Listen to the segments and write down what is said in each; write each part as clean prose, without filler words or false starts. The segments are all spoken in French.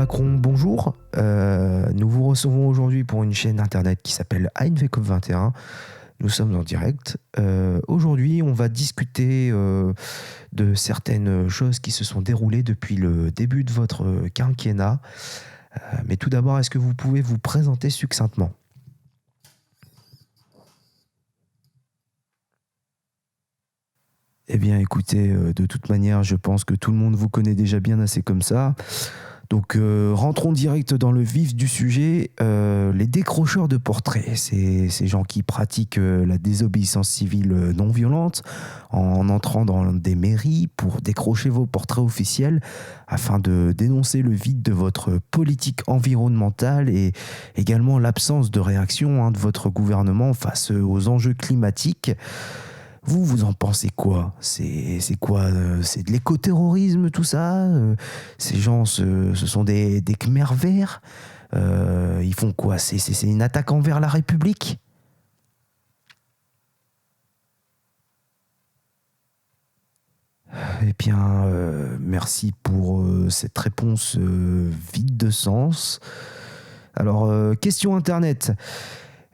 Macron, bonjour. Nous vous recevons aujourd'hui pour une chaîne internet qui s'appelle ANVCOP21. Nous sommes en direct. Aujourd'hui, on va discuter de certaines choses qui se sont déroulées depuis le début de votre quinquennat. Mais tout d'abord, est-ce que vous pouvez vous présenter succinctement ? Eh bien, écoutez, de toute manière, je pense que tout le monde vous connaît déjà bien assez comme ça. Donc, rentrons direct dans le vif du sujet. Les décrocheurs de portraits, c'est ces gens qui pratiquent la désobéissance civile non violente en entrant dans des mairies pour décrocher vos portraits officiels afin de dénoncer le vide de votre politique environnementale et également l'absence de réaction de votre gouvernement face aux enjeux climatiques. Vous en pensez quoi ? C'est quoi ? C'est de l'écoterrorisme, tout ça ? Ces gens, ce sont des Khmers verts ? Ils font quoi ? C'est une attaque envers la République ? Eh bien, merci pour cette réponse vide de sens. Alors, question Internet.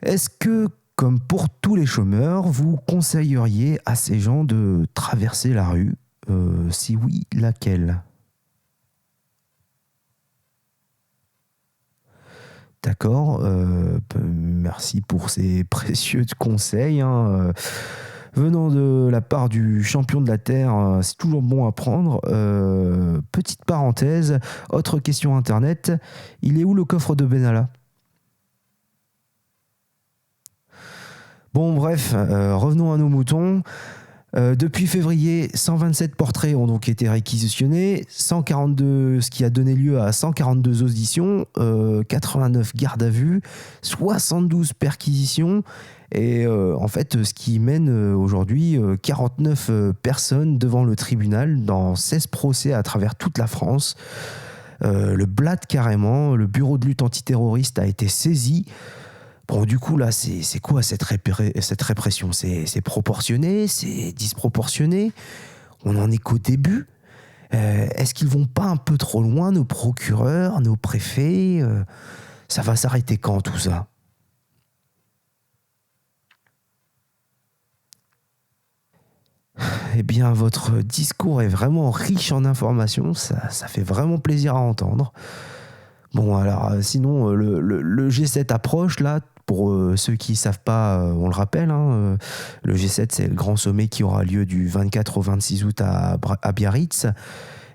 Est-ce que, comme pour tous les chômeurs, vous conseilleriez à ces gens de traverser la rue ? Si oui, laquelle ? D'accord, merci pour ces précieux conseils. Venant de la part du champion de la Terre, c'est toujours bon à prendre. Petite parenthèse, autre question Internet. Il est où le coffre de Benalla ? Bon, bref, revenons à nos moutons. Depuis février, 127 portraits ont donc été réquisitionnés, 142, ce qui a donné lieu à 142 auditions, 89 gardes à vue, 72 perquisitions, et en fait, ce qui mène aujourd'hui 49 personnes devant le tribunal dans 16 procès à travers toute la France. Le BLAT carrément, le bureau de lutte antiterroriste a été saisi. Bon, du coup, là, c'est quoi cette répression ? C'est proportionné ? C'est disproportionné ? On en est qu'au début ? Est-ce qu'ils vont pas un peu trop loin, nos procureurs, nos préfets ? Ça va s'arrêter quand, tout ça ? Eh bien, votre discours est vraiment riche en informations. Ça fait vraiment plaisir à entendre. Bon, alors, sinon, le G7 approche, là. Pour ceux qui ne savent pas, on le rappelle, le G7, c'est le grand sommet qui aura lieu du 24 au 26 août à Biarritz,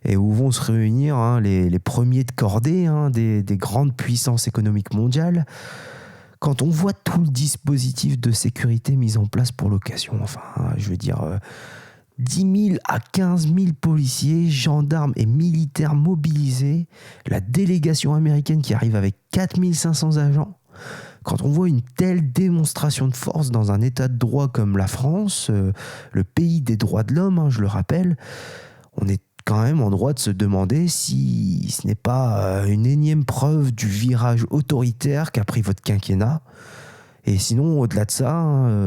et où vont se réunir les premiers de cordée des grandes puissances économiques mondiales. Quand on voit tout le dispositif de sécurité mis en place pour l'occasion, enfin, je veux dire, 10 000 à 15 000 policiers, gendarmes et militaires mobilisés, la délégation américaine qui arrive avec 4 500 agents. Quand on voit une telle démonstration de force dans un état de droit comme la France, le pays des droits de l'homme, je le rappelle, on est quand même en droit de se demander si ce n'est pas une énième preuve du virage autoritaire qu'a pris votre quinquennat. Et sinon, au-delà de ça,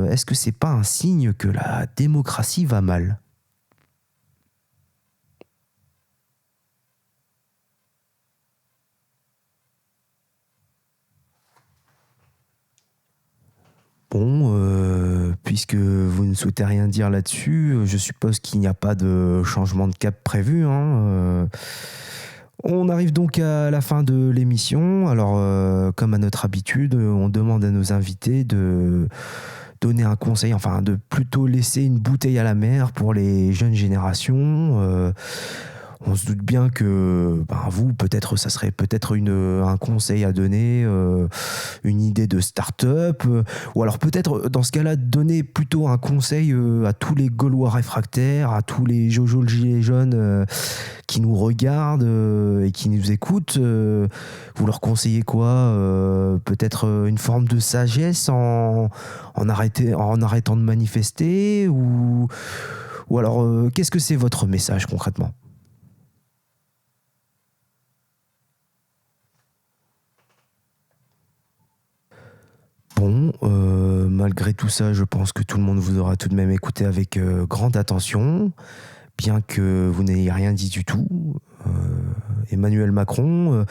est-ce que c'est pas un signe que la démocratie va mal ? Bon, puisque vous ne souhaitez rien dire là-dessus, je suppose qu'il n'y a pas de changement de cap prévu. On arrive donc à la fin de l'émission. Alors, comme à notre habitude, on demande à nos invités de donner un conseil, enfin de plutôt laisser une bouteille à la mer pour les jeunes générations. On se doute bien que vous, peut-être, ça serait peut-être un conseil à donner, une idée de start-up, ou alors peut-être, dans ce cas-là, donner plutôt un conseil à tous les Gaulois réfractaires, à tous les Jojo le gilet jaune qui nous regardent et qui nous écoutent. Vous leur conseillez quoi ? Peut-être une forme de sagesse en arrêtant de manifester, ou alors, qu'est-ce que c'est votre message concrètement ? Bon, malgré tout ça, je pense que tout le monde vous aura tout de même écouté avec grande attention, bien que vous n'ayez rien dit du tout. Emmanuel Macron.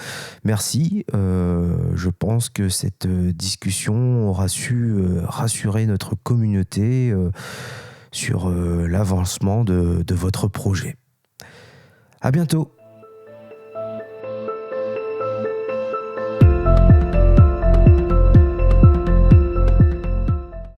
Merci. Je pense que cette discussion aura su rassurer notre communauté sur l'avancement de votre projet. À bientôt.